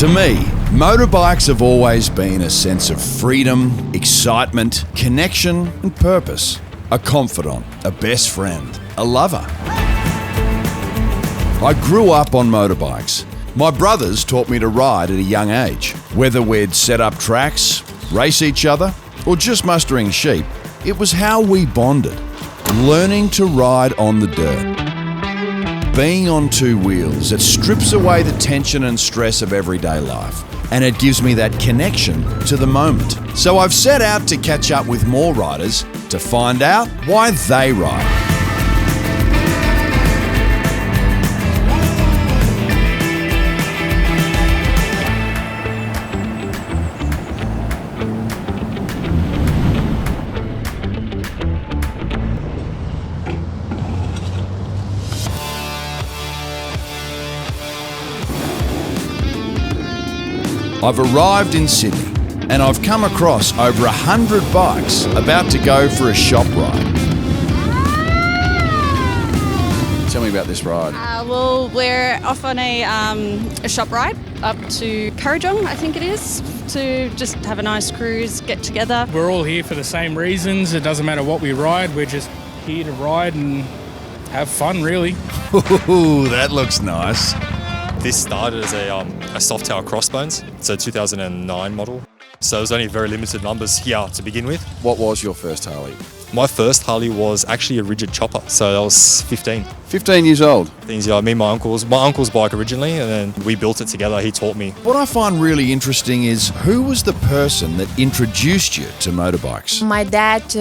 To me, motorbikes have always been a sense of freedom, excitement, connection and purpose. A confidant, a best friend, a lover. I grew up on motorbikes. My brothers taught me to ride at a young age. Whether we'd set up tracks, race each other, or just mustering sheep, it was how we bonded. Learning to ride on the dirt. Being on two wheels, it strips away the tension and stress of everyday life, and it gives me that connection to the moment. So I've set out to catch up with more riders to find out why they ride. I've arrived in Sydney and I've come across over 100 bikes about to go for a shop ride. Tell me about this ride. Well, we're off on a shop ride up to Currajong, I think it is, to just have a nice cruise, get together. We're all here for the same reasons. It doesn't matter what we ride, we're just here to ride and have fun, really. Ooh, that looks nice. This started as a Softail Crossbones. It's a 2009 model. So there's only very limited numbers here to begin with. What was your first Harley? My first Harley was actually a rigid chopper. So I was 15. 15 years old. Things, me and my uncle's bike originally, and then we built it together. He taught me. What I find really interesting is who was the person that introduced you to motorbikes? My dad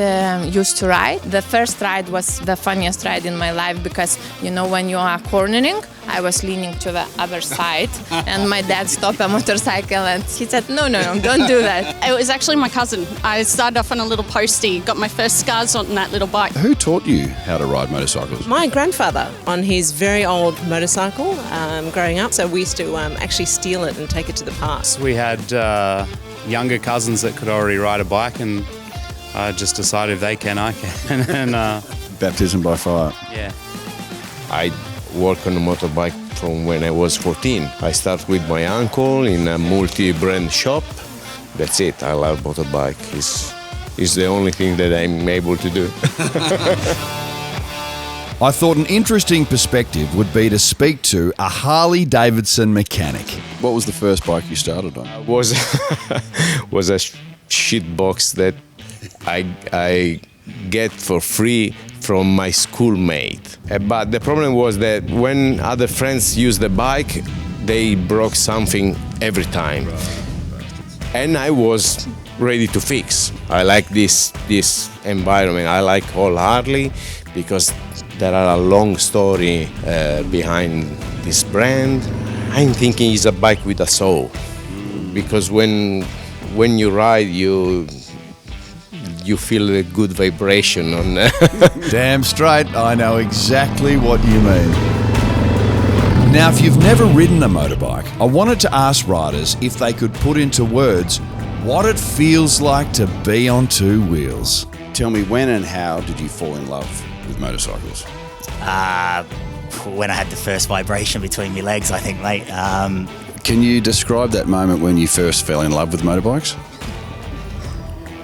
used to ride. The first ride was the funniest ride in my life because, when you are cornering, I was leaning to the other side and my dad stopped a motorcycle and he said, no, don't do that. It was actually my cousin. I started off on a little postie, got my first scars on that little bike. Who taught you how to ride motorcycles? My grandfather on his very old motorcycle growing up, so we used to actually steal it and take it to the park. We had younger cousins that could already ride a bike and I just decided if they can, I can. And, Baptism by fire. Yeah. I work on a motorbike from when I was 14. I start with my uncle in a multi-brand shop. That's it. I love motorbike. It's the only thing that I'm able to do. I thought an interesting perspective would be to speak to a Harley Davidson mechanic. What was the first bike you started on? Was a shit box that I get for free from my schoolmate. But the problem was that when other friends used the bike, they broke something every time. And I was ready to fix. I like this environment. I like all Harley because there are a long story behind this brand. I'm thinking it's a bike with a soul because when you ride, you feel a good vibration on. Damn straight, I know exactly what you mean. Now, if you've never ridden a motorbike, I wanted to ask riders if they could put into words what it feels like to be on two wheels. Tell me, when and how did you fall in love with motorcycles? When I had the first vibration between my legs, I think, mate. Can you describe that moment when you first fell in love with motorbikes?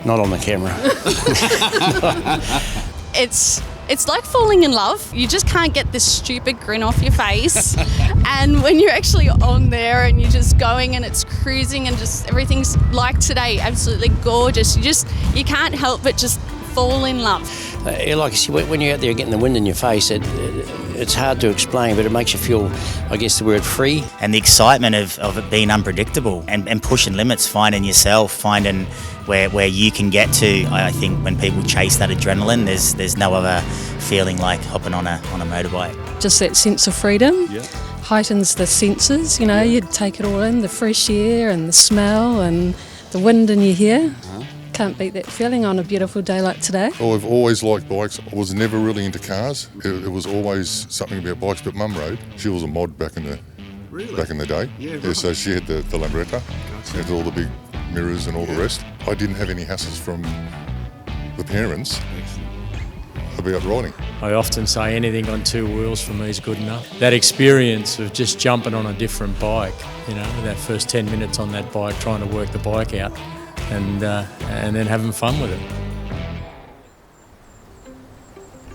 Not on the camera. It's like falling in love. You just can't get this stupid grin off your face. And when you're actually on there and you're just going and it's cruising and just everything's like today, absolutely gorgeous. You can't help but just fall in love. Like I see, when you're out there getting the wind in your face, it's hard to explain, but it makes you feel, I guess the word, free. And the excitement of it being unpredictable and pushing limits, finding yourself, finding where you can get to. I think when people chase that adrenaline, there's no other feeling like hopping on a motorbike. Just that sense of freedom heightens the senses, you take it all in, the fresh air and the smell and the wind in your hair. Can't beat that feeling on a beautiful day like today. Well, I've always liked bikes. I was never really into cars. It was always something about bikes, but Mum rode. She was a mod back in the day. Yeah, so she had the Lambretta, had all the big mirrors and all the rest. I didn't have any hassles from the parents. about riding. I often say anything on two wheels for me is good enough. That experience of just jumping on a different bike, that first 10 minutes on that bike, trying to work the bike out and then having fun with it.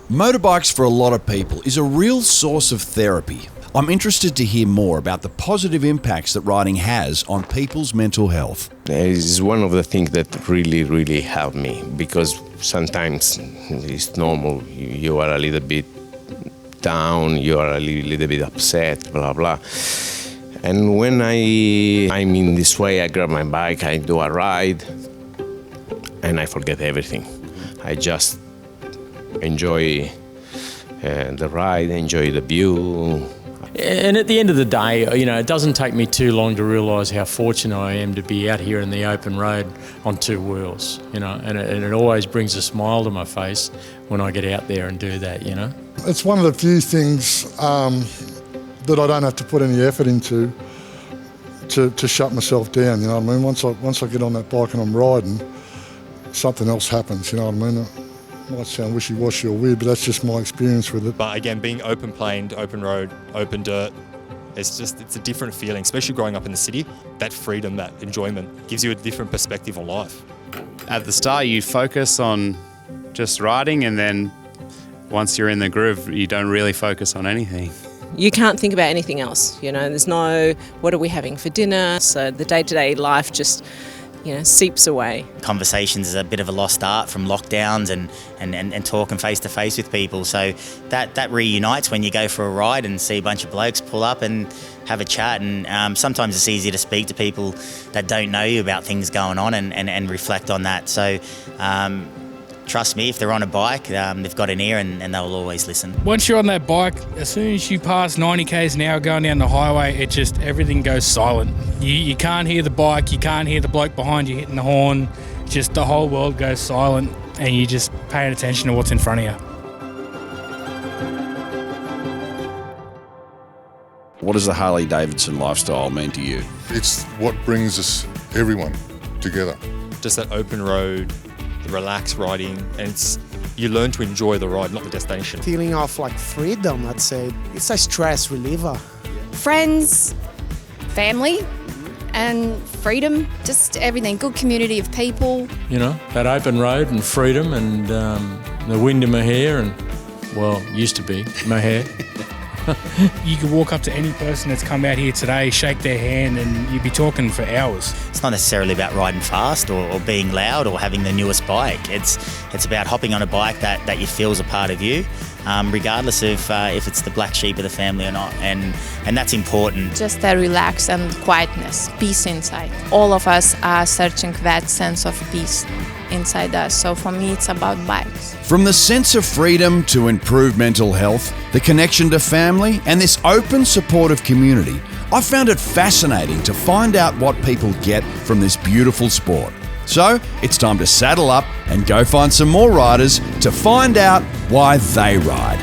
Motorbikes for a lot of people is a real source of therapy. I'm interested to hear more about the positive impacts that riding has on people's mental health. It's one of the things that really, really helped me, because sometimes it's normal. You are a little bit down, you are a little bit upset, blah, blah. And when I'm in this way, I grab my bike, I do a ride, and I forget everything. I just enjoy the ride, enjoy the view. And at the end of the day, it doesn't take me too long to realise how fortunate I am to be out here in the open road on two wheels, and it always brings a smile to my face when I get out there and do that, It's one of the few things that I don't have to put any effort into to shut myself down, you know what I mean? Once I get on that bike and I'm riding, something else happens, you know what I mean? It might sound wishy-washy or weird, but that's just my experience with it. But again, being open-planed, open road, open dirt, it's a different feeling, especially growing up in the city. That freedom, that enjoyment gives you a different perspective on life. At the start, you focus on just riding, and then once you're in the groove, you don't really focus on anything. You can't think about anything else, there's no, what are we having for dinner? So the day-to-day life just, seeps away. Conversations is a bit of a lost art from lockdowns and talking face to face with people. So that reunites when you go for a ride and see a bunch of blokes pull up and have a chat. And sometimes it's easier to speak to people that don't know you about things going on and reflect on that. So trust me, if they're on a bike, they've got an ear and they'll always listen. Once you're on that bike, as soon as you pass 90 k's an hour going down the highway, everything goes silent. You can't hear the bike, you can't hear the bloke behind you hitting the horn. Just the whole world goes silent and you're just paying attention to what's in front of you. What does the Harley-Davidson lifestyle mean to you? It's what brings us, everyone, together. Just that open road, the relaxed riding, and you learn to enjoy the ride, not the destination. Feeling of freedom, I'd say. It's a stress reliever. Friends, family, and freedom, just everything. Good community of people. That open road and freedom and the wind in my hair and, used to be my hair. You could walk up to any person that's come out here today, shake their hand, and you'd be talking for hours. It's not necessarily about riding fast or being loud or having the newest bike. It's about hopping on a bike that you feel is a part of you, regardless of if it's the black sheep of the family or not. And that's important. Just a relax and quietness, peace inside. All of us are searching that sense of peace inside us. So for me, it's about bikes. From the sense of freedom to improved mental health, the connection to family, and this open, supportive community, I found it fascinating to find out what people get from this beautiful sport. So it's time to saddle up and go find some more riders to find out why they ride.